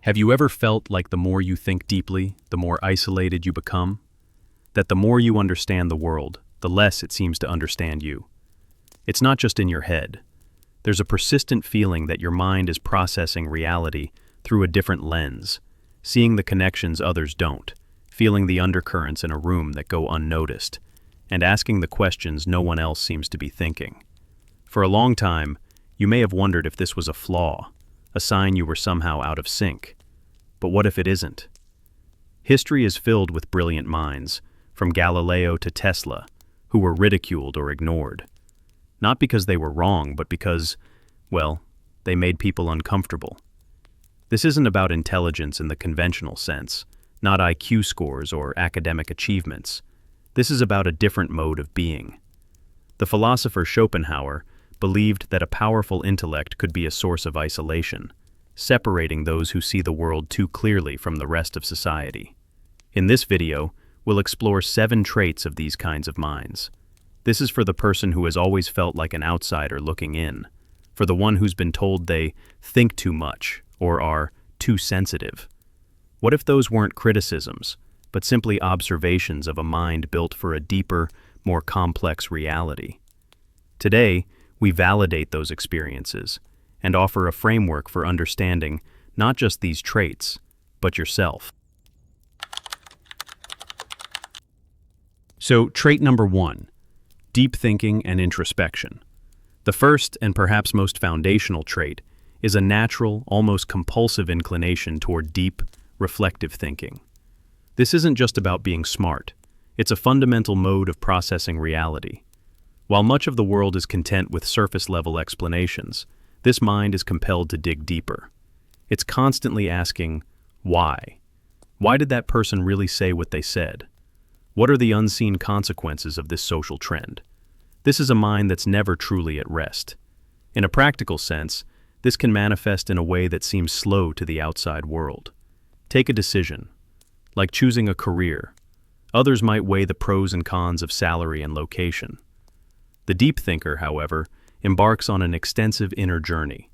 Have you ever felt like the more you think deeply, the more isolated you become? That the more you understand the world, the less it seems to understand you. It's not just in your head. There's a persistent feeling that your mind is processing reality through a different lens, seeing the connections others don't, feeling the undercurrents in a room that go unnoticed, and asking the questions no one else seems to be thinking. For a long time, you may have wondered if this was a flaw, a sign you were somehow out of sync. But what if it isn't? History is filled with brilliant minds, from Galileo to Tesla, who were ridiculed or ignored. Not because they were wrong, but because, well, they made people uncomfortable. This isn't about intelligence in the conventional sense, not IQ scores or academic achievements. This is about a different mode of being. The philosopher Schopenhauer believed that a powerful intellect could be a source of isolation, separating those who see the world too clearly from the rest of society. In this video, we'll explore 7 traits of these kinds of minds. This is for the person who has always felt like an outsider looking in, for the one who's been told they think too much or are too sensitive. What if those weren't criticisms, but simply observations of a mind built for a deeper, more complex reality? Today, we validate those experiences and offer a framework for understanding not just these traits, but yourself. So, trait number 1, deep thinking and introspection. The first and perhaps most foundational trait is a natural, almost compulsive inclination toward deep, reflective thinking. This isn't just about being smart. It's a fundamental mode of processing reality. While much of the world is content with surface-level explanations, this mind is compelled to dig deeper. It's constantly asking, why? Why did that person really say what they said? What are the unseen consequences of this social trend? This is a mind that's never truly at rest. In a practical sense, this can manifest in a way that seems slow to the outside world. Take a decision, like choosing a career. Others might weigh the pros and cons of salary and location. The deep thinker, however, embarks on an extensive inner journey.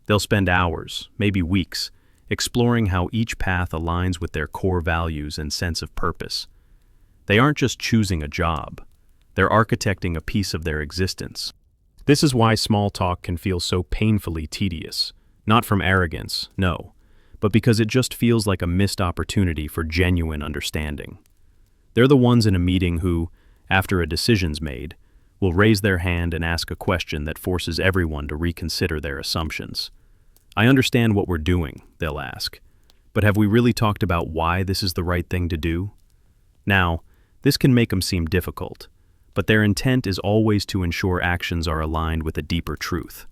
They'll spend hours, maybe weeks, exploring how each path aligns with their core values and sense of purpose. They aren't just choosing a job, they're architecting a piece of their existence. This is why small talk can feel so painfully tedious, not from arrogance, no, but because it just feels like a missed opportunity for genuine understanding. They're the ones in a meeting who, after a decision's made, will raise their hand and ask a question that forces everyone to reconsider their assumptions. I understand what we're doing, they'll ask, but have we really talked about why this is the right thing to do? Now, this can make them seem difficult, but their intent is always to ensure actions are aligned with a deeper truth.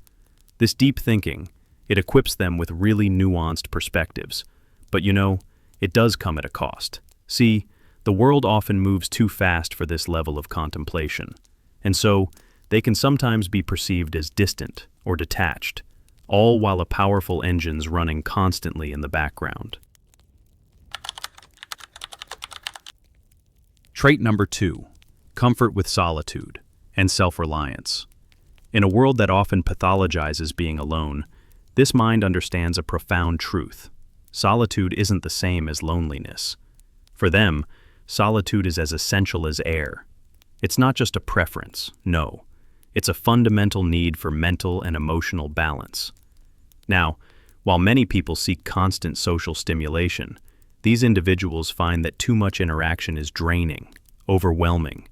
This deep thinking, it equips them with really nuanced perspectives, but it does come at a cost. See, the world often moves too fast for this level of contemplation. And so, they can sometimes be perceived as distant or detached, all while a powerful engine's running constantly in the background. Trait number 2, comfort with solitude and self-reliance. In a world that often pathologizes being alone, this mind understands a profound truth. Solitude isn't the same as loneliness. For them, solitude is as essential as air. It's not just a preference, no. It's a fundamental need for mental and emotional balance. Now, while many people seek constant social stimulation, these individuals find that too much interaction is draining, overwhelming,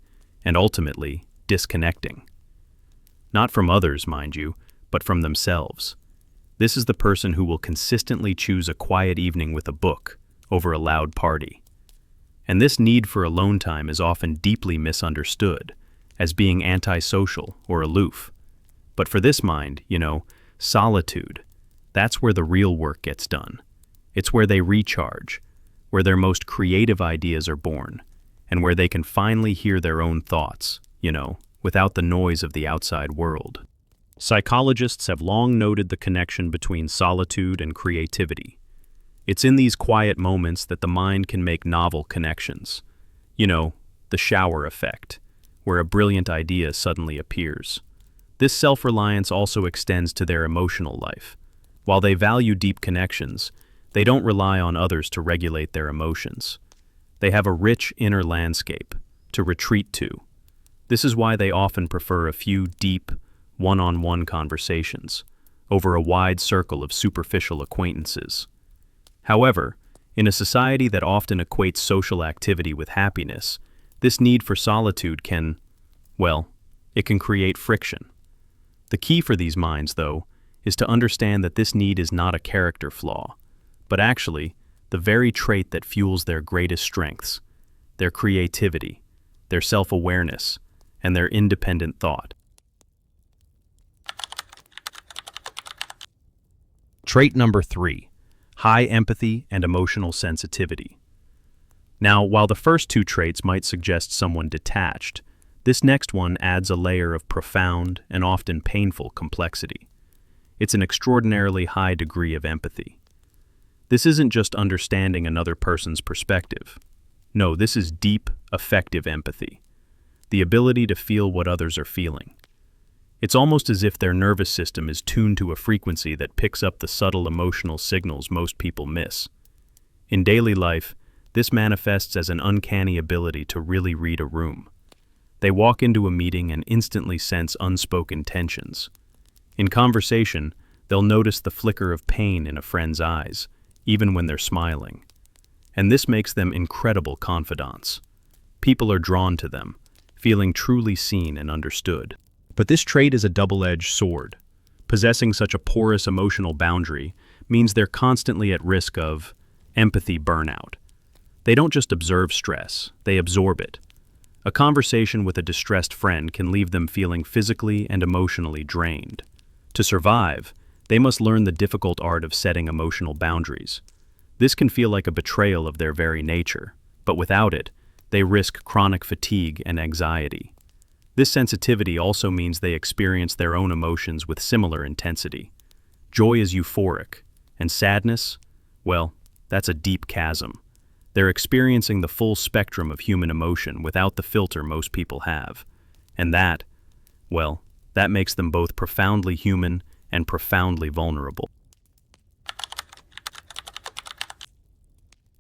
and ultimately disconnecting. Not from others, mind you, but from themselves. This is the person who will consistently choose a quiet evening with a book over a loud party. And this need for alone time is often deeply misunderstood as being antisocial or aloof. But for this mind, solitude, that's where the real work gets done. It's where they recharge, where their most creative ideas are born, and where they can finally hear their own thoughts, without the noise of the outside world. Psychologists have long noted the connection between solitude and creativity. It's in these quiet moments that the mind can make novel connections. The shower effect, where a brilliant idea suddenly appears. This self-reliance also extends to their emotional life. While they value deep connections, They don't rely on others to regulate their emotions. They have a rich inner landscape to retreat to. This is why they often prefer a few deep, one-on-one conversations over a wide circle of superficial acquaintances. However, in a society that often equates social activity with happiness, this need for solitude can, well, it can create friction. The key for these minds, though, is to understand that this need is not a character flaw, but actually the very trait that fuels their greatest strengths, their creativity, their self-awareness, and their independent thought. Trait number 3, high empathy and emotional sensitivity. Now, while the first two traits might suggest someone detached, this next one adds a layer of profound and often painful complexity. It's an extraordinarily high degree of empathy. This isn't just understanding another person's perspective. No, this is deep, effective empathy. The ability to feel what others are feeling. It's almost as if their nervous system is tuned to a frequency that picks up the subtle emotional signals most people miss. In daily life, this manifests as an uncanny ability to really read a room. They walk into a meeting and instantly sense unspoken tensions. In conversation, they'll notice the flicker of pain in a friend's eyes, even when they're smiling. And this makes them incredible confidants. People are drawn to them, feeling truly seen and understood. But this trait is a double-edged sword. Possessing such a porous emotional boundary means they're constantly at risk of empathy burnout. They don't just observe stress, they absorb it. A conversation with a distressed friend can leave them feeling physically and emotionally drained. To survive, they must learn the difficult art of setting emotional boundaries. This can feel like a betrayal of their very nature, but without it, they risk chronic fatigue and anxiety. This sensitivity also means they experience their own emotions with similar intensity. Joy is euphoric, and sadness, well, that's a deep chasm. They're experiencing the full spectrum of human emotion without the filter most people have. And that, well, that makes them both profoundly human and profoundly vulnerable.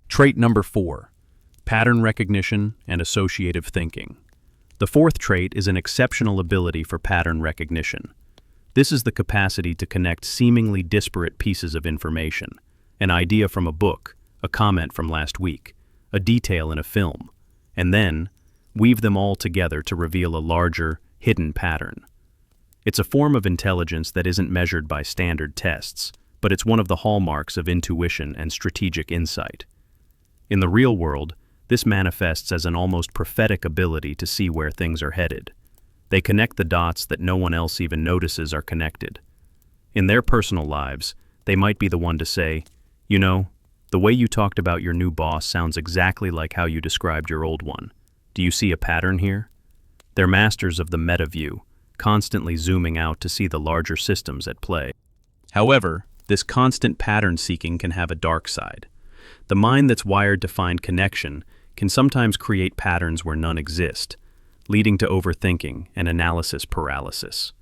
Trait number 4, pattern recognition and associative thinking. The fourth trait is an exceptional ability for pattern recognition. This is the capacity to connect seemingly disparate pieces of information, an idea from a book, a comment from last week, a detail in a film, and then weave them all together to reveal a larger, hidden pattern. It's a form of intelligence that isn't measured by standard tests, but it's one of the hallmarks of intuition and strategic insight. In the real world, this manifests as an almost prophetic ability to see where things are headed. They connect the dots that no one else even notices are connected. In their personal lives, they might be the one to say, "You know, the way you talked about your new boss sounds exactly like how you described your old one. Do you see a pattern here?" They're masters of the meta view, constantly zooming out to see the larger systems at play. However, this constant pattern seeking can have a dark side. The mind that's wired to find connection can sometimes create patterns where none exist, leading to overthinking and analysis paralysis.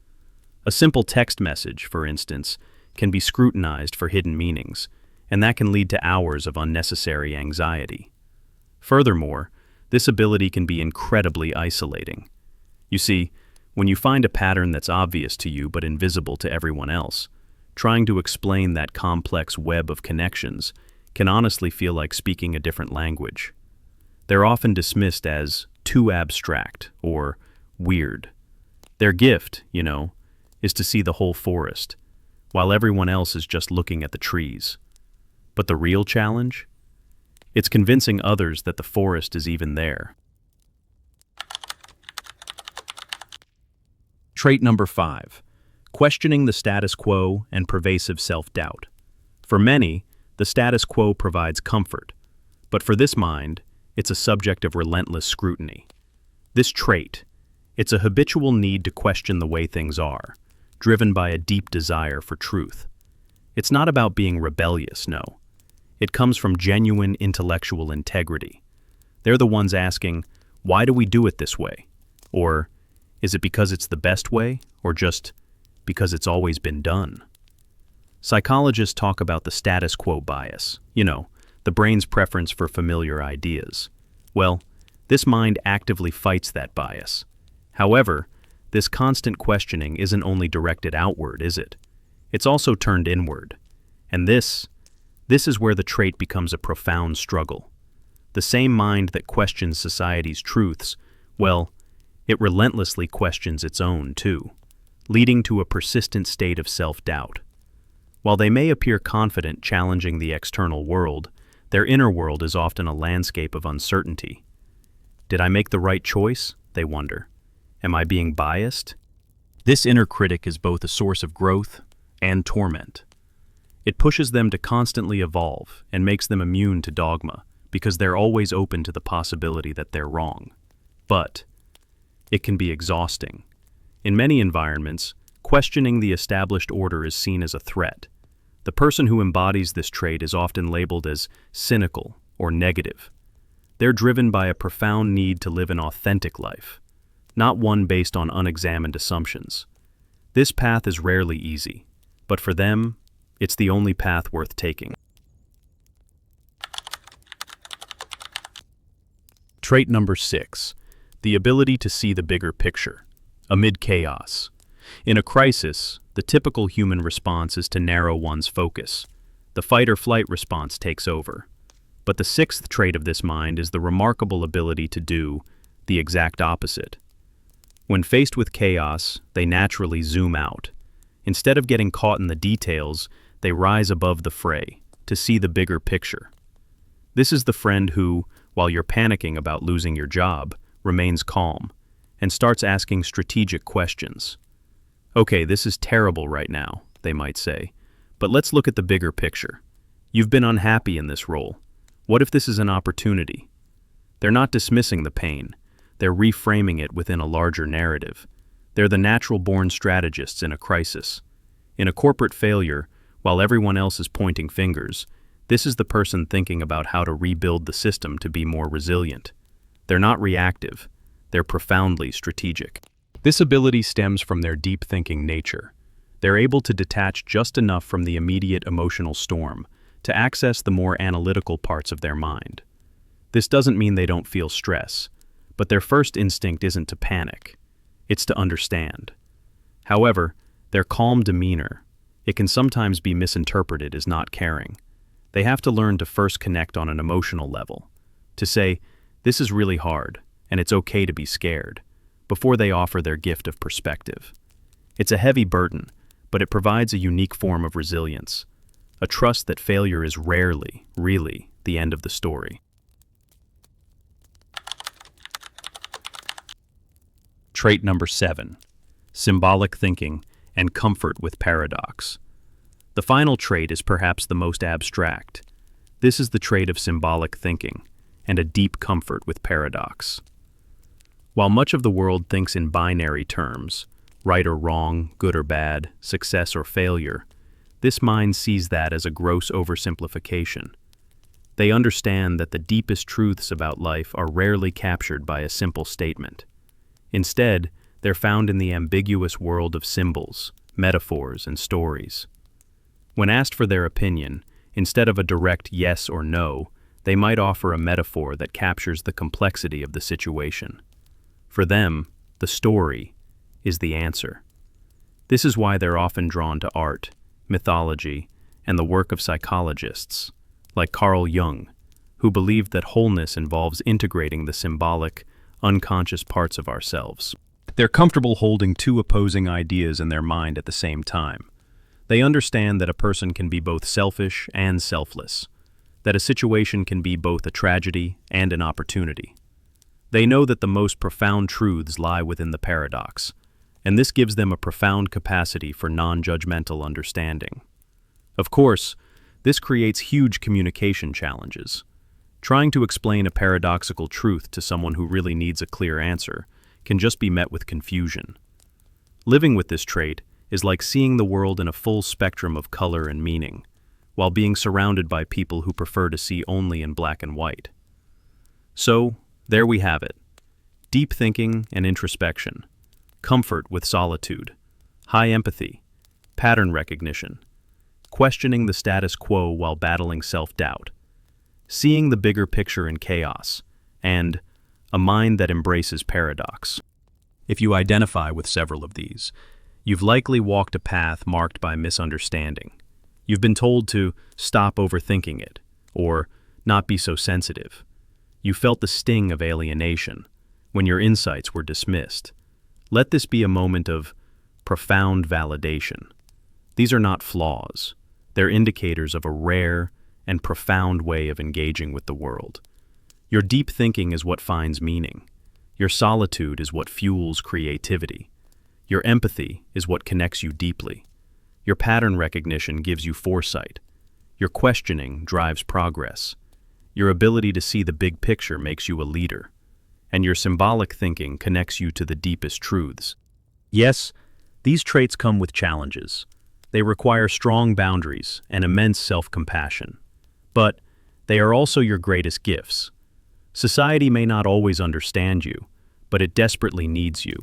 A simple text message, for instance, can be scrutinized for hidden meanings, and that can lead to hours of unnecessary anxiety. Furthermore, this ability can be incredibly isolating. You see, when you find a pattern that's obvious to you but invisible to everyone else, trying to explain that complex web of connections can honestly feel like speaking a different language. They're often dismissed as too abstract or weird. Their gift, is to see the whole forest, while everyone else is just looking at the trees. But the real challenge? It's convincing others that the forest is even there. Trait number 5, questioning the status quo and pervasive self-doubt. For many, the status quo provides comfort, but for this mind, it's a subject of relentless scrutiny. This trait, it's a habitual need to question the way things are, driven by a deep desire for truth. It's not about being rebellious, no. It comes from genuine intellectual integrity. They're the ones asking, why do we do it this way? Or, is it because it's the best way, or just because it's always been done? Psychologists talk about the status quo bias, the brain's preference for familiar ideas. Well, this mind actively fights that bias. However, this constant questioning isn't only directed outward, is it? It's also turned inward. And this is where the trait becomes a profound struggle. The same mind that questions society's truths, well, it relentlessly questions its own too, leading to a persistent state of self-doubt. While they may appear confident challenging the external world, their inner world is often a landscape of uncertainty. Did I make the right choice? They wonder. Am I being biased? This inner critic is both a source of growth and torment. It pushes them to constantly evolve and makes them immune to dogma because they're always open to the possibility that they're wrong. But it can be exhausting. In many environments, questioning the established order is seen as a threat. The person who embodies this trait is often labeled as cynical or negative. They're driven by a profound need to live an authentic life, not one based on unexamined assumptions. This path is rarely easy, but for them, it's the only path worth taking. Trait number 6, the ability to see the bigger picture, amid chaos. In a crisis, the typical human response is to narrow one's focus. The fight-or-flight response takes over. But the 6th trait of this mind is the remarkable ability to do the exact opposite. When faced with chaos, they naturally zoom out. Instead of getting caught in the details, they rise above the fray to see the bigger picture. This is the friend who, while you're panicking about losing your job, remains calm and starts asking strategic questions. Okay, this is terrible right now, they might say, but let's look at the bigger picture. You've been unhappy in this role. What if this is an opportunity? They're not dismissing the pain. They're reframing it within a larger narrative. They're the natural-born strategists in a crisis. In a corporate failure, while everyone else is pointing fingers, this is the person thinking about how to rebuild the system to be more resilient. They're not reactive. They're profoundly strategic. This ability stems from their deep-thinking nature. They're able to detach just enough from the immediate emotional storm to access the more analytical parts of their mind. This doesn't mean they don't feel stress, but their first instinct isn't to panic. It's to understand. However, their calm demeanor, it can sometimes be misinterpreted as not caring. They have to learn to first connect on an emotional level, to say, this is really hard, and it's okay to be scared, before they offer their gift of perspective. It's a heavy burden, but it provides a unique form of resilience, a trust that failure is rarely, really, the end of the story. Trait number 7, symbolic thinking and comfort with paradox. The final trait is perhaps the most abstract. This is the trait of symbolic thinking and a deep comfort with paradox. While much of the world thinks in binary terms, right or wrong, good or bad, success or failure, this mind sees that as a gross oversimplification. They understand that the deepest truths about life are rarely captured by a simple statement. Instead, they're found in the ambiguous world of symbols, metaphors, and stories. When asked for their opinion, instead of a direct yes or no, they might offer a metaphor that captures the complexity of the situation. For them, the story is the answer. This is why they're often drawn to art, mythology, and the work of psychologists, like Carl Jung, who believed that wholeness involves integrating the symbolic, unconscious parts of ourselves. They're comfortable holding two opposing ideas in their mind at the same time. They understand that a person can be both selfish and selfless, that a situation can be both a tragedy and an opportunity. They know that the most profound truths lie within the paradox, and this gives them a profound capacity for non-judgmental understanding. Of course, this creates huge communication challenges. Trying to explain a paradoxical truth to someone who really needs a clear answer can just be met with confusion. Living with this trait is like seeing the world in a full spectrum of color and meaning, while being surrounded by people who prefer to see only in black and white. So, there we have it. Deep thinking and introspection, comfort with solitude, high empathy, pattern recognition, questioning the status quo while battling self-doubt, seeing the bigger picture in chaos, and a mind that embraces paradox. If you identify with several of these, you've likely walked a path marked by misunderstanding. You've been told to stop overthinking it, or not be so sensitive. You felt the sting of alienation when your insights were dismissed. Let this be a moment of profound validation. These are not flaws. They're indicators of a rare and profound way of engaging with the world. Your deep thinking is what finds meaning. Your solitude is what fuels creativity. Your empathy is what connects you deeply. Your pattern recognition gives you foresight. Your questioning drives progress. Your ability to see the big picture makes you a leader. And your symbolic thinking connects you to the deepest truths. Yes, these traits come with challenges. They require strong boundaries and immense self-compassion. But they are also your greatest gifts. Society may not always understand you, but it desperately needs you.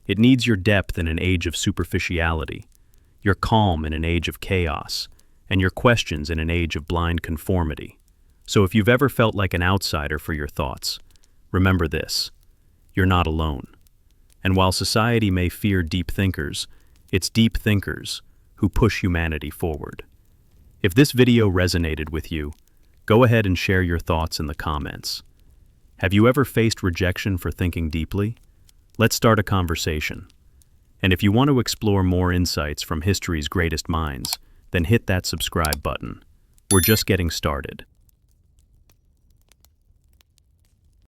It needs your depth in an age of superficiality, your calm in an age of chaos, and your questions in an age of blind conformity. So if you've ever felt like an outsider for your thoughts, remember this: you're not alone. And while society may fear deep thinkers, it's deep thinkers who push humanity forward. If this video resonated with you, go ahead and share your thoughts in the comments. Have you ever faced rejection for thinking deeply? Let's start a conversation. And if you want to explore more insights from history's greatest minds, then hit that subscribe button. We're just getting started.